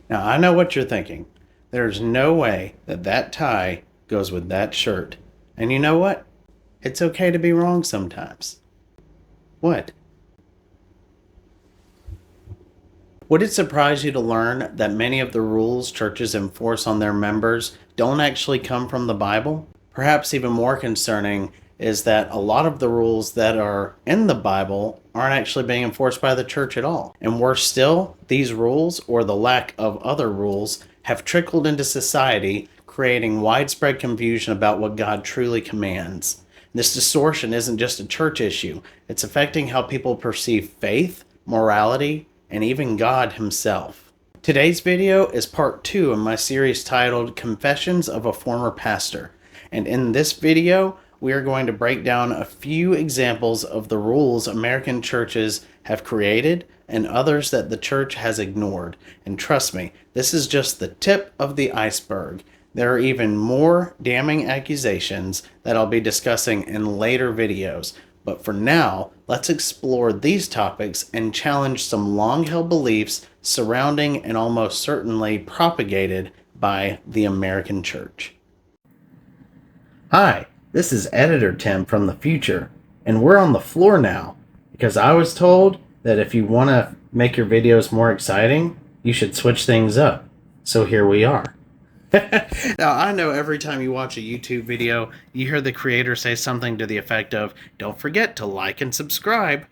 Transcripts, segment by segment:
Now, I know what you're thinking. There's no way that that tie goes with that shirt. And you know what? It's okay to be wrong sometimes. What? Would it surprise you to learn that many of the rules churches enforce on their members don't actually come from the Bible? Perhaps even more concerning is that a lot of the rules that are in the Bible aren't actually being enforced by the church at all. And worse still, these rules, or the lack of other rules, have trickled into society, creating widespread confusion about what God truly commands. This distortion isn't just a church issue, it's affecting how people perceive faith, morality, and even God himself. Today's video is part 2 of my series titled Confessions of a Former Pastor. And in this video, we are going to break down a few examples of the rules American churches have created and others that the church has ignored. And trust me, this is just the tip of the iceberg. There are even more damning accusations that I'll be discussing in later videos. But for now, let's explore these topics and challenge some long-held beliefs surrounding and almost certainly propagated by the American church. Hi, this is Editor Tim from the future, and we're on the floor now because I was told that if you want to make your videos more exciting, you should switch things up. So here we are. Now, I know every time you watch a YouTube video, you hear the creator say something to the effect of, "Don't forget to like and subscribe."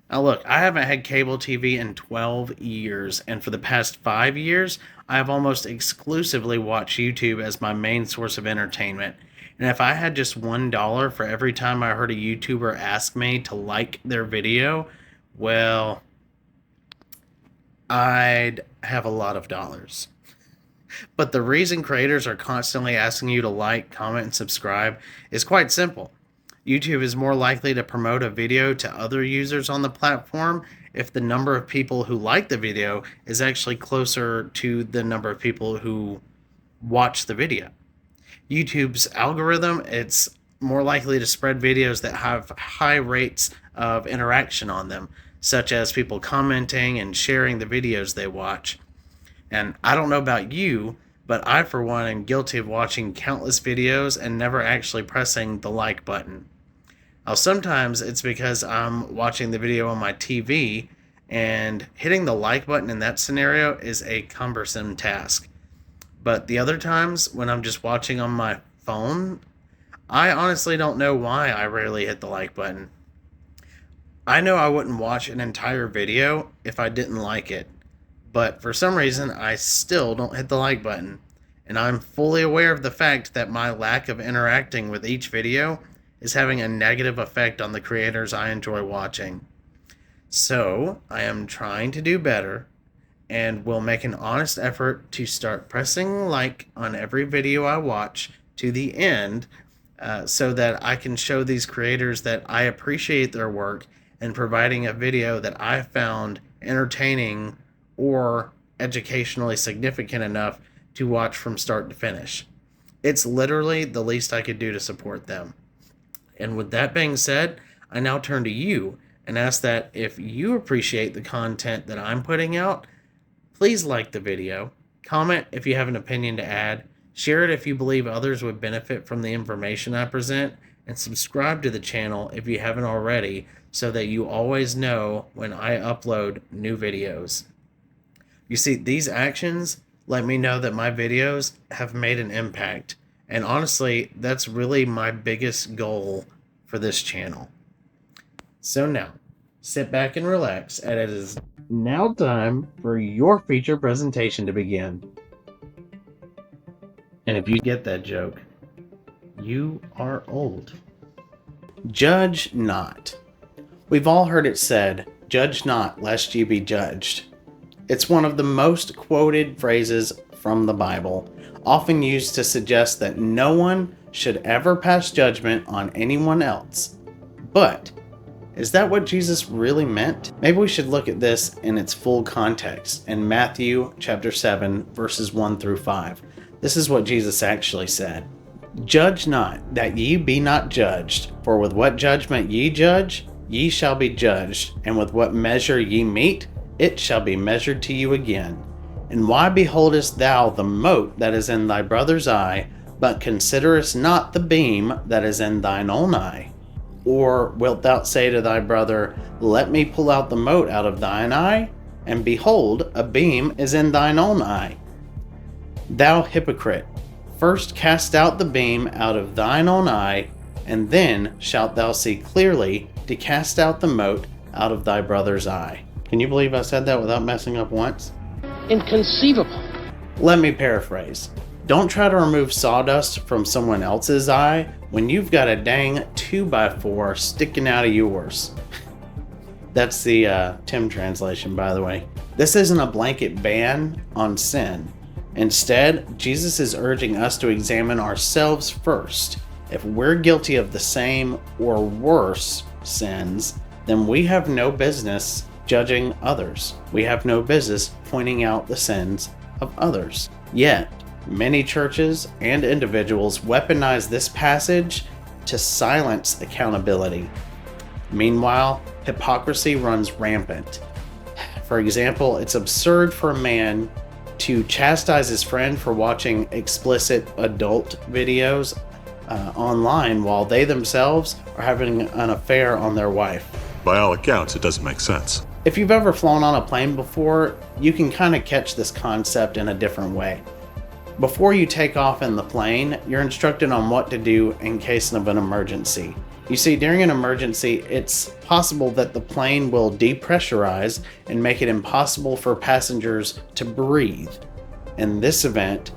Now look, I haven't had cable TV in 12 years, and for the past 5 years, I have almost exclusively watched YouTube as my main source of entertainment. And if I had just $1 for every time I heard a YouTuber ask me to like their video, well, I'd have a lot of dollars. But the reason creators are constantly asking you to like, comment, and subscribe is quite simple. YouTube is more likely to promote a video to other users on the platform if the number of people who like the video is actually closer to the number of people who watch the video. YouTube's algorithm, it's more likely to spread videos that have high rates of interaction on them, such as people commenting and sharing the videos they watch. And I don't know about you, but I, for one, am guilty of watching countless videos and never actually pressing the like button. Now, sometimes it's because I'm watching the video on my TV, and hitting the like button in that scenario is a cumbersome task. But the other times, when I'm just watching on my phone, I honestly don't know why I rarely hit the like button. I know I wouldn't watch an entire video if I didn't like it. But for some reason, I still don't hit the like button. And I'm fully aware of the fact that my lack of interacting with each video is having a negative effect on the creators I enjoy watching. So, I am trying to do better and will make an honest effort to start pressing like on every video I watch to the end so that I can show these creators that I appreciate their work and providing a video that I found entertaining or educationally significant enough to watch from start to finish. It's literally the least I could do to support them. And with that being said, I now turn to you and ask that if you appreciate the content that I'm putting out, please like the video, comment if you have an opinion to add, share it if you believe others would benefit from the information I present, and subscribe to the channel if you haven't already so that you always know when I upload new videos. You see, these actions let me know that my videos have made an impact. And honestly, that's really my biggest goal for this channel. So now, sit back and relax, and it is now time for your feature presentation to begin. And if you get that joke, you are old. Judge not. We've all heard it said, "Judge not, lest you be judged." It's one of the most quoted phrases from the Bible, often used to suggest that no one should ever pass judgment on anyone else. But is that what Jesus really meant? Maybe we should look at this in its full context in Matthew chapter 7, verses 1 through 5. This is what Jesus actually said. "Judge not, that ye be not judged, for with what judgment ye judge, ye shall be judged, and with what measure ye mete, it shall be measured to you again. And why beholdest thou the mote that is in thy brother's eye, but considerest not the beam that is in thine own eye? Or wilt thou say to thy brother, Let me pull out the mote out of thine eye? And behold, a beam is in thine own eye. Thou hypocrite, first cast out the beam out of thine own eye, and then shalt thou see clearly to cast out the mote out of thy brother's eye. Can you believe I said that without messing up once? Inconceivable. Let me paraphrase. Don't try to remove sawdust from someone else's eye when you've got a dang 2x4 sticking out of yours. That's the Tim translation, by the way. This isn't a blanket ban on sin. Instead, Jesus is urging us to examine ourselves first. If we're guilty of the same or worse sins, then we have no business judging others. We have no business pointing out the sins of others. Yet, many churches and individuals weaponize this passage to silence accountability. Meanwhile, hypocrisy runs rampant. For example, it's absurd for a man to chastise his friend for watching explicit adult videos online while they themselves are having an affair on their wife. By all accounts, it doesn't make sense. If you've ever flown on a plane before, you can kind of catch this concept in a different way. Before you take off in the plane, you're instructed on what to do in case of an emergency. You see, during an emergency, it's possible that the plane will depressurize and make it impossible for passengers to breathe. In this event,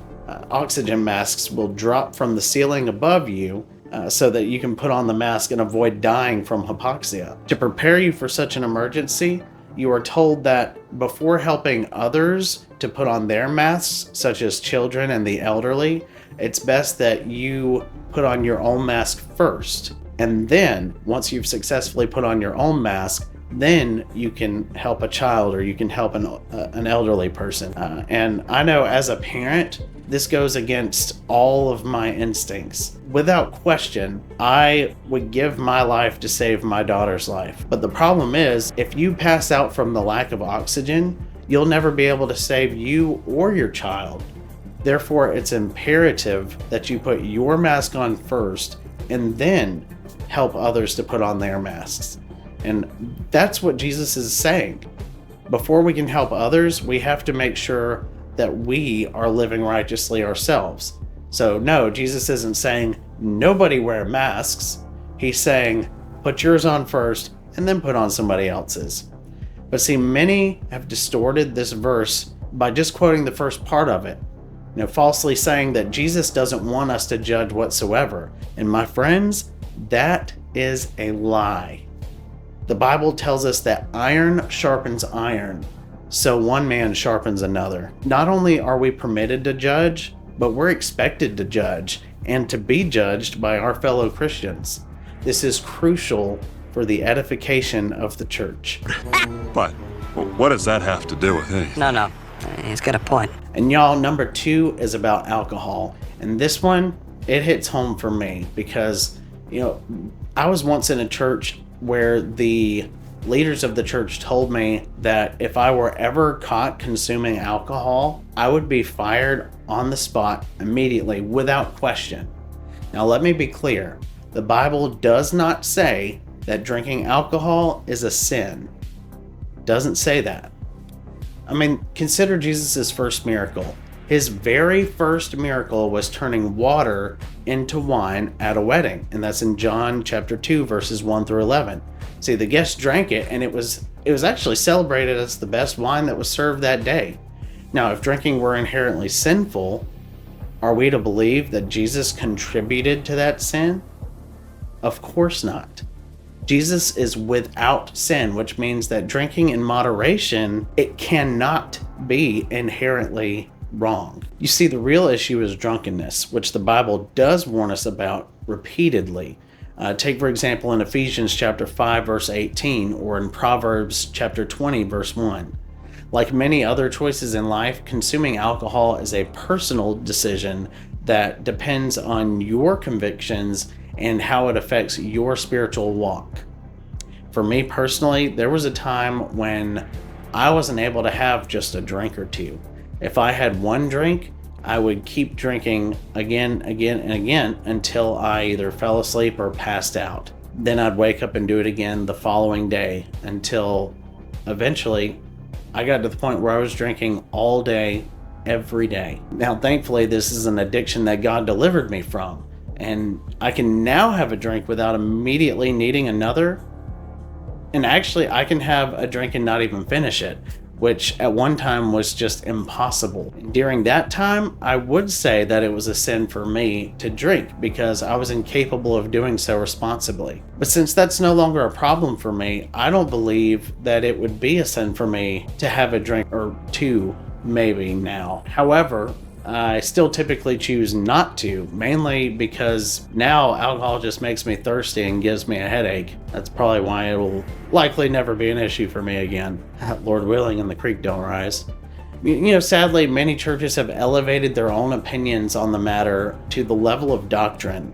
oxygen masks will drop from the ceiling above you so that you can put on the mask and avoid dying from hypoxia. To prepare you for such an emergency, you are told that before helping others to put on their masks, such as children and the elderly, it's best that you put on your own mask first. And then, once you've successfully put on your own mask, then you can help a child or you can help an elderly person. And I know as a parent, this goes against all of my instincts. Without question, I would give my life to save my daughter's life. But the problem is, if you pass out from the lack of oxygen, you'll never be able to save you or your child. Therefore, it's imperative that you put your mask on first and then help others to put on their masks. And that's what Jesus is saying. Before we can help others, we have to make sure that we are living righteously ourselves. So no, Jesus isn't saying nobody wear masks. He's saying put yours on first and then put on somebody else's. But see, many have distorted this verse by just quoting the first part of it, falsely saying that Jesus doesn't want us to judge whatsoever. And my friends, that is a lie. The Bible tells us that iron sharpens iron, so one man sharpens another. Not only are we permitted to judge, but we're expected to judge and to be judged by our fellow Christians. This is crucial for the edification of the church. But what does that have to do with anything? No. He's got a point. And y'all, number 2 is about alcohol. And this one, it hits home for me because, I was once in a church where the leaders of the church told me that if I were ever caught consuming alcohol, I would be fired on the spot immediately without question. Now, let me be clear. The Bible does not say that drinking alcohol is a sin. It doesn't say that. Consider Jesus' first miracle. His very first miracle was turning water into wine at a wedding, and that's in John chapter 2, verses 1 through 11. See, the guests drank it, and it was actually celebrated as the best wine that was served that day. Now, if drinking were inherently sinful, are we to believe that Jesus contributed to that sin? Of course not. Jesus is without sin, which means that drinking in moderation, it cannot be inherently wrong. You see, the real issue is drunkenness, which the Bible does warn us about repeatedly. Take, for example, in Ephesians chapter 5, verse 18, or in Proverbs chapter 20, verse 1. Like many other choices in life, consuming alcohol is a personal decision that depends on your convictions and how it affects your spiritual walk. For me personally, there was a time when I wasn't able to have just a drink or two. If I had one drink, I would keep drinking again, and again until I either fell asleep or passed out. Then I'd wake up and do it again the following day until eventually I got to the point where I was drinking all day, every day. Now, thankfully, this is an addiction that God delivered me from, and I can now have a drink without immediately needing another. And actually, I can have a drink and not even finish it, which at one time was just impossible. During that time, I would say that it was a sin for me to drink because I was incapable of doing so responsibly. But since that's no longer a problem for me, I don't believe that it would be a sin for me to have a drink or two, maybe now. However, I still typically choose not to, mainly because now alcohol just makes me thirsty and gives me a headache. That's probably why it will likely never be an issue for me again. Lord willing, and the creek don't rise. Sadly, many churches have elevated their own opinions on the matter to the level of doctrine,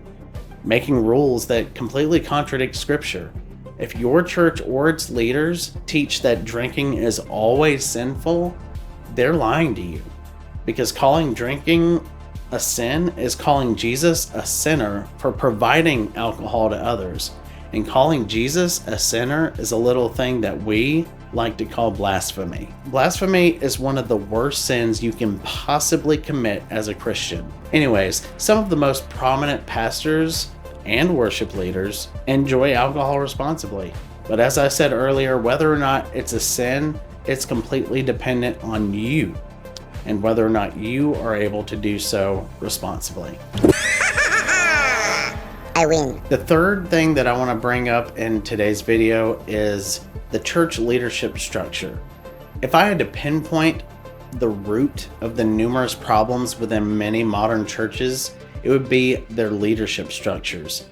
making rules that completely contradict Scripture. If your church or its leaders teach that drinking is always sinful, they're lying to you. Because calling drinking a sin is calling Jesus a sinner for providing alcohol to others. And calling Jesus a sinner is a little thing that we like to call blasphemy. Blasphemy is one of the worst sins you can possibly commit as a Christian. Anyways, some of the most prominent pastors and worship leaders enjoy alcohol responsibly. But as I said earlier, whether or not it's a sin, it's completely dependent on you and whether or not you are able to do so responsibly. I win. The third thing that I want to bring up in today's video is the church leadership structure. If I had to pinpoint the root of the numerous problems within many modern churches, it would be their leadership structures.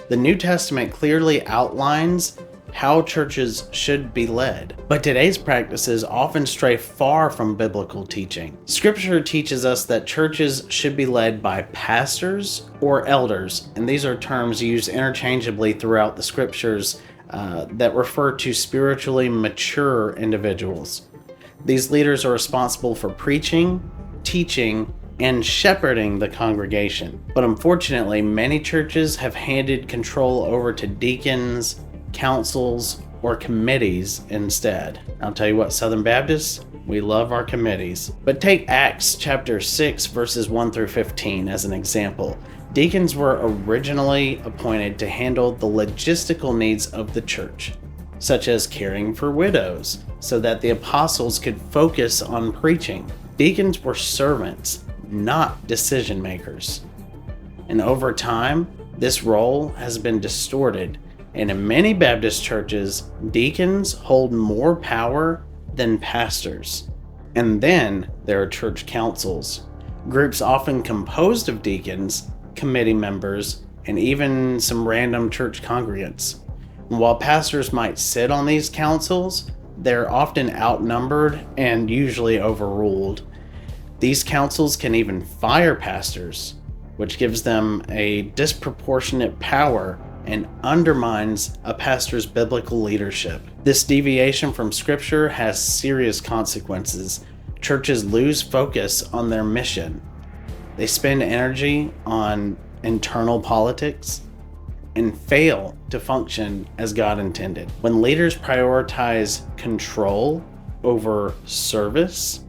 The New Testament clearly outlines how churches should be led, but today's practices often stray far from biblical teaching. Scripture teaches us that churches should be led by pastors or elders, and these are terms used interchangeably throughout the scriptures that refer to spiritually mature individuals. These leaders are responsible for preaching, teaching, and shepherding the congregation. But unfortunately, many churches have handed control over to deacons, councils, or committees instead. I'll tell you what, Southern Baptists, we love our committees. But take Acts chapter 6 verses 1 through 15 as an example. Deacons were originally appointed to handle the logistical needs of the church, such as caring for widows, so that the apostles could focus on preaching. Deacons were servants, not decision makers. And over time, this role has been distorted. And in many Baptist churches, deacons hold more power than pastors. And then there are church councils, groups often composed of deacons, committee members, and even some random church congregants. And while pastors might sit on these councils, they're often outnumbered and usually overruled. These councils can even fire pastors, which gives them a disproportionate power and undermines a pastor's biblical leadership. This deviation from Scripture has serious consequences. Churches lose focus on their mission. They spend energy on internal politics and fail to function as God intended. When leaders prioritize control over service,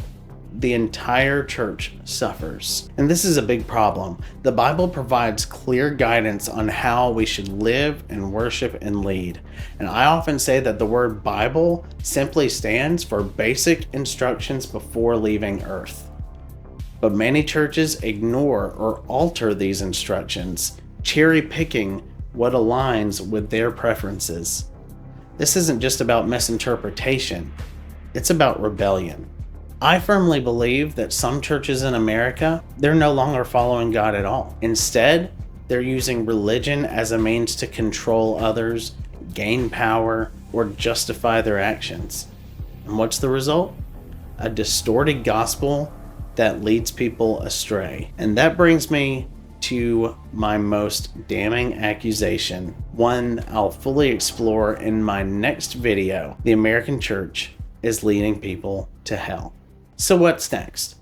the entire church suffers. And this is a big problem. The Bible provides clear guidance on how we should live and worship and lead. And I often say that the word Bible simply stands for basic instructions before leaving earth. But many churches ignore or alter these instructions, cherry picking what aligns with their preferences. This isn't just about misinterpretation, it's about rebellion. I firmly believe that some churches in America, they're no longer following God at all. Instead, they're using religion as a means to control others, gain power, or justify their actions. And what's the result? A distorted gospel that leads people astray. And that brings me to my most damning accusation, one I'll fully explore in my next video. The American church is leading people to hell. So what's next?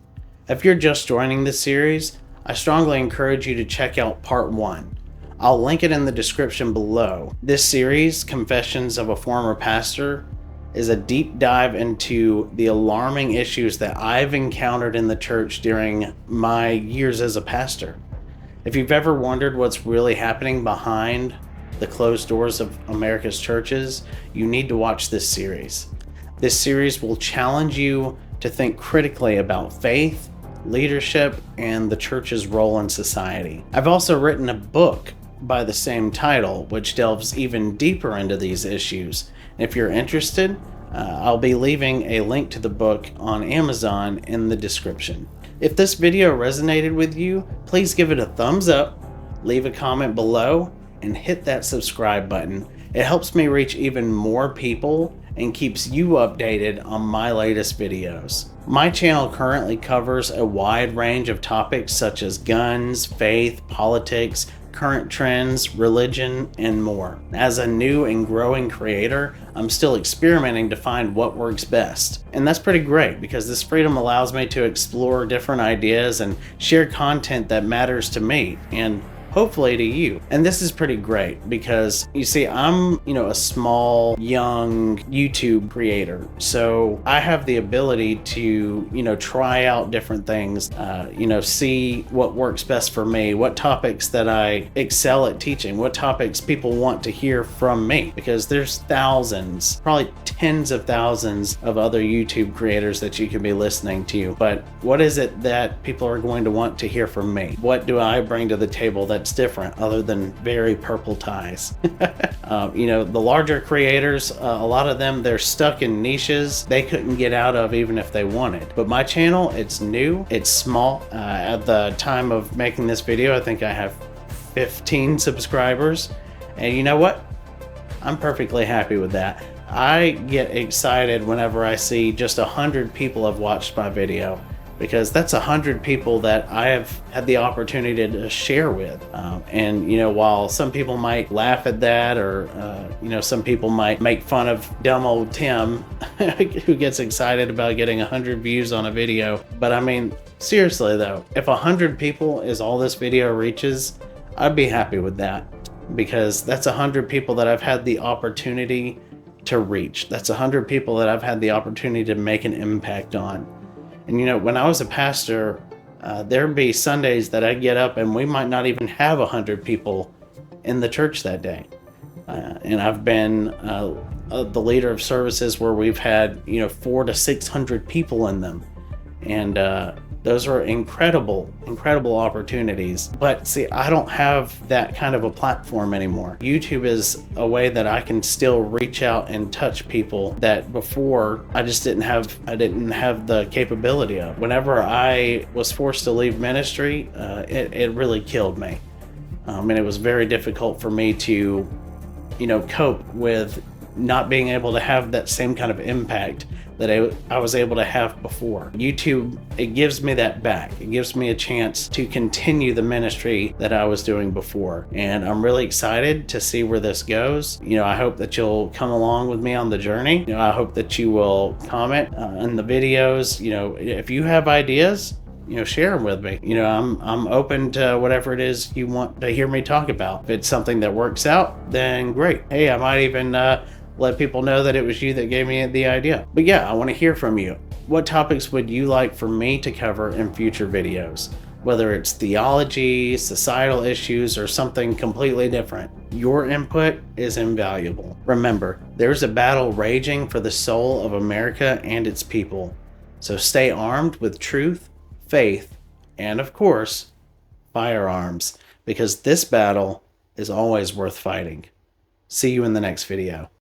If you're just joining this series, I strongly encourage you to check out part 1. I'll link it in the description below. This series, Confessions of a Former Pastor, is a deep dive into the alarming issues that I've encountered in the church during my years as a pastor. If you've ever wondered what's really happening behind the closed doors of America's churches, you need to watch this series. This series will challenge you to think critically about faith, leadership, and the church's role in society. I've also written a book by the same title, which delves even deeper into these issues. If you're interested, I'll be leaving a link to the book on Amazon in the description. If this video resonated with you, please give it a thumbs up, leave a comment below, and hit that subscribe button. It helps me reach even more people and keeps you updated on my latest videos. My channel currently covers a wide range of topics such as guns, faith, politics, current trends, religion, and more. As a new and growing creator, I'm still experimenting to find what works best. And that's pretty great because this freedom allows me to explore different ideas and share content that matters to me and hopefully to you. And this is pretty great because you see, I'm, a small, young YouTube creator. So I have the ability to, try out different things, see what works best for me, what topics that I excel at teaching, what topics people want to hear from me, because there's thousands, probably tens of thousands of other YouTube creators that you can be listening to. But what is it that people are going to want to hear from me? What do I bring to the table that's different other than very purple ties? The larger creators, a lot of them, they're stuck in niches they couldn't get out of even if they wanted. But my channel, it's new, it's small. At the time of making this video, I think I have 15 subscribers. And you know what? I'm perfectly happy with that. I get excited whenever I see just 100 people have watched my video, because that's 100 people that I have had the opportunity to share with. While some people might laugh at that, or some people might make fun of dumb old Tim who gets excited about getting 100 views on a video. But I mean, seriously though, if 100 people is all this video reaches, I'd be happy with that, because that's 100 people that I've had the opportunity to reach. That's 100 people that I've had the opportunity to make an impact on. And when I was a pastor, there'd be Sundays that I'd get up and we might not even have 100 people in the church that day. And I've been the leader of services where we've had 400 to 600 people in them, and those are incredible opportunities. But see, I don't have that kind of a platform anymore. YouTube is a way that I can still reach out and touch people that before I just didn't have the capability of. Whenever I was forced to leave ministry, it really killed me. And it was very difficult for me to cope with not being able to have that same kind of impact that I was able to have before. YouTube, it gives me that back. It gives me a chance to continue the ministry that I was doing before. And I'm really excited to see where this goes. I hope that you'll come along with me on the journey. I hope that you will comment in the videos. If you have ideas, share them with me. I'm open to whatever it is you want to hear me talk about. If it's something that works out, then great. Hey, I might even let people know that it was you that gave me the idea. But yeah, I want to hear from you. What topics would you like for me to cover in future videos? Whether it's theology, societal issues, or something completely different. Your input is invaluable. Remember, there's a battle raging for the soul of America and its people. So stay armed with truth, faith, and of course, firearms, because this battle is always worth fighting. See you in the next video.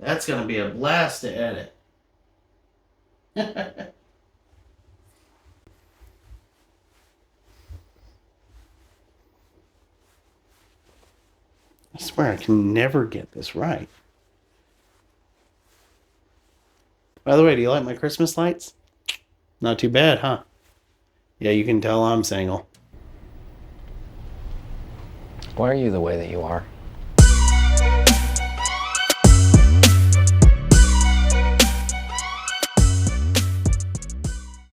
That's going to be a blast to edit. I swear I can never get this right. By the way, do you like my Christmas lights? Not too bad, huh? Yeah, you can tell I'm single. Why are you the way that you are?